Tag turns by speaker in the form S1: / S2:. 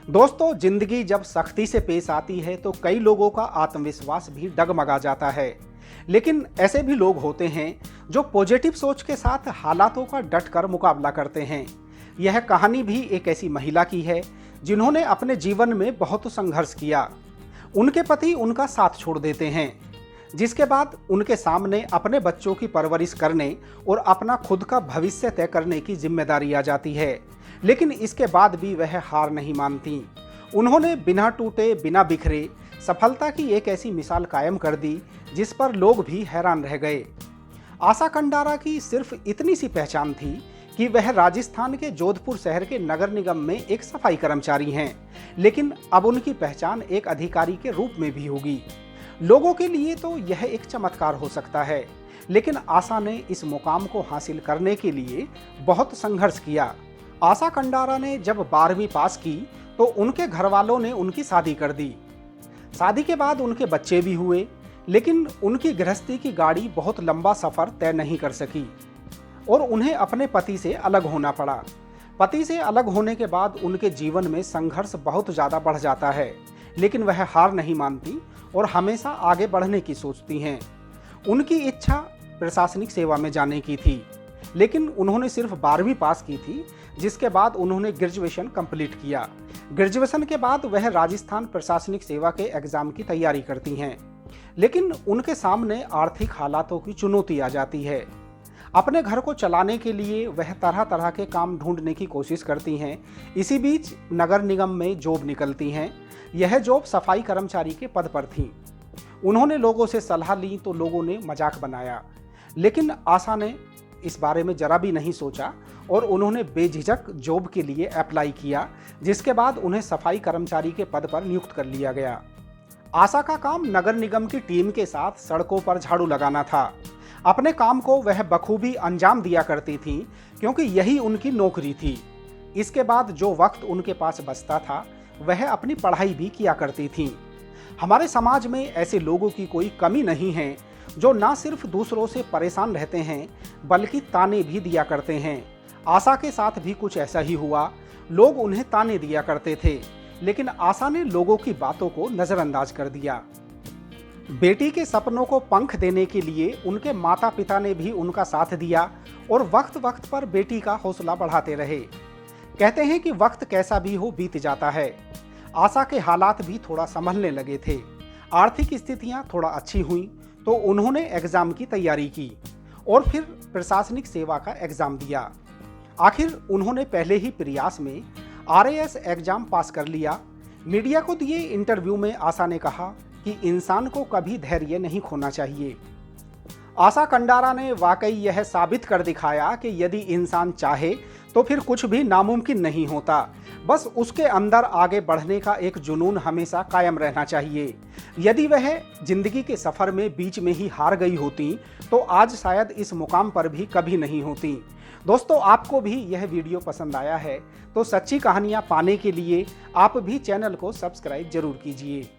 S1: दोस्तों, जिंदगी जब सख्ती से पेश आती है तो कई लोगों का आत्मविश्वास भी डगमगा जाता है। लेकिन ऐसे भी लोग होते हैं जो पॉजिटिव सोच के साथ हालातों का डटकर मुकाबला करते हैं। यह कहानी भी एक ऐसी महिला की है जिन्होंने अपने जीवन में बहुत संघर्ष किया। उनके पति उनका साथ छोड़ देते हैं, जिसके बाद उनके सामने अपने बच्चों की परवरिश करने और अपना खुद का भविष्य तय करने की जिम्मेदारी आ जाती है। लेकिन इसके बाद भी वह हार नहीं मानती। उन्होंने बिना टूटे बिना बिखरे सफलता की एक ऐसी मिसाल कायम कर दी जिस पर लोग भी हैरान रह गए। आशा कंडारा की सिर्फ इतनी सी पहचान थी कि वह राजस्थान के जोधपुर शहर के नगर निगम में एक सफाई कर्मचारी हैं, लेकिन अब उनकी पहचान एक अधिकारी के रूप में भी होगी। लोगों के लिए तो यह एक चमत्कार हो सकता है, लेकिन आशा ने इस मुकाम को हासिल करने के लिए बहुत संघर्ष किया। आशा कंडारा ने जब 12वीं पास की तो उनके घर वालों ने उनकी शादी कर दी। शादी के बाद उनके बच्चे भी हुए, लेकिन उनकी गृहस्थी की गाड़ी बहुत लंबा सफर तय नहीं कर सकी और उन्हें अपने पति से अलग होना पड़ा। पति से अलग होने के बाद उनके जीवन में संघर्ष बहुत ज़्यादा बढ़ जाता है, लेकिन वह हार नहीं मानती और हमेशा आगे बढ़ने की सोचती हैं। उनकी इच्छा प्रशासनिक सेवा में जाने की थी, लेकिन उन्होंने सिर्फ 12वीं पास की थी, जिसके बाद उन्होंने ग्रेजुएशन कंप्लीट किया। ग्रेजुएशन के बाद वह राजस्थान प्रशासनिक सेवा के एग्ज़ाम की तैयारी करती हैं, लेकिन उनके सामने आर्थिक हालातों की चुनौती आ जाती है। अपने घर को चलाने के लिए वह तरह तरह के काम ढूंढने की कोशिश करती हैं। इसी बीच नगर निगम में जॉब निकलती हैं। यह जॉब सफाई कर्मचारी के पद पर थी। उन्होंने लोगों से सलाह ली तो लोगों ने मजाक बनाया, लेकिन आशा ने इस बारे में जरा भी नहीं सोचा और उन्होंने बेझिझक जॉब के लिए अप्लाई किया, जिसके बाद उन्हें सफाई कर्मचारी के पद पर नियुक्त कर लिया गया। आशा का काम नगर निगम की टीम के साथ सड़कों पर झाड़ू लगाना था। अपने काम को वह बखूबी अंजाम दिया करती थी, क्योंकि यही उनकी नौकरी थी। इसके बाद जो वक्त उनके पास बचता था वह अपनी पढ़ाई भी किया करती थी। हमारे समाज में ऐसे लोगों की कोई कमी नहीं है जो ना सिर्फ दूसरों से परेशान रहते हैं बल्कि ताने भी दिया करते हैं। आशा के साथ भी कुछ ऐसा ही हुआ। लोग उन्हें ताने दिया करते थे, लेकिन आशा ने लोगों की बातों को नज़रअंदाज कर दिया। बेटी के सपनों को पंख देने के लिए उनके माता पिता ने भी उनका साथ दिया और वक्त वक्त पर बेटी का हौसला बढ़ाते रहे। कहते हैं कि वक्त कैसा भी हो बीत जाता है। आशा के हालात भी थोड़ा संभलने लगे थे। आर्थिक स्थितियां थोड़ा अच्छी हुई तो उन्होंने एग्ज़ाम की तैयारी की और फिर प्रशासनिक सेवा का एग्ज़ाम दिया। आखिर उन्होंने पहले ही प्रयास में RAS एग्ज़ाम पास कर लिया। मीडिया को दिए इंटरव्यू में आशा ने कहा कि इंसान को कभी धैर्य नहीं खोना चाहिए। आशा कंडारा ने वाकई यह साबित कर दिखाया कि यदि इंसान चाहे तो फिर कुछ भी नामुमकिन नहीं होता। बस उसके अंदर आगे बढ़ने का एक जुनून हमेशा कायम रहना चाहिए। यदि वह जिंदगी के सफ़र में बीच में ही हार गई होती तो आज शायद इस मुकाम पर भी कभी नहीं होती। दोस्तों, आपको भी यह वीडियो पसंद आया है तो सच्ची कहानियाँ पाने के लिए आप भी चैनल को सब्सक्राइब जरूर कीजिए।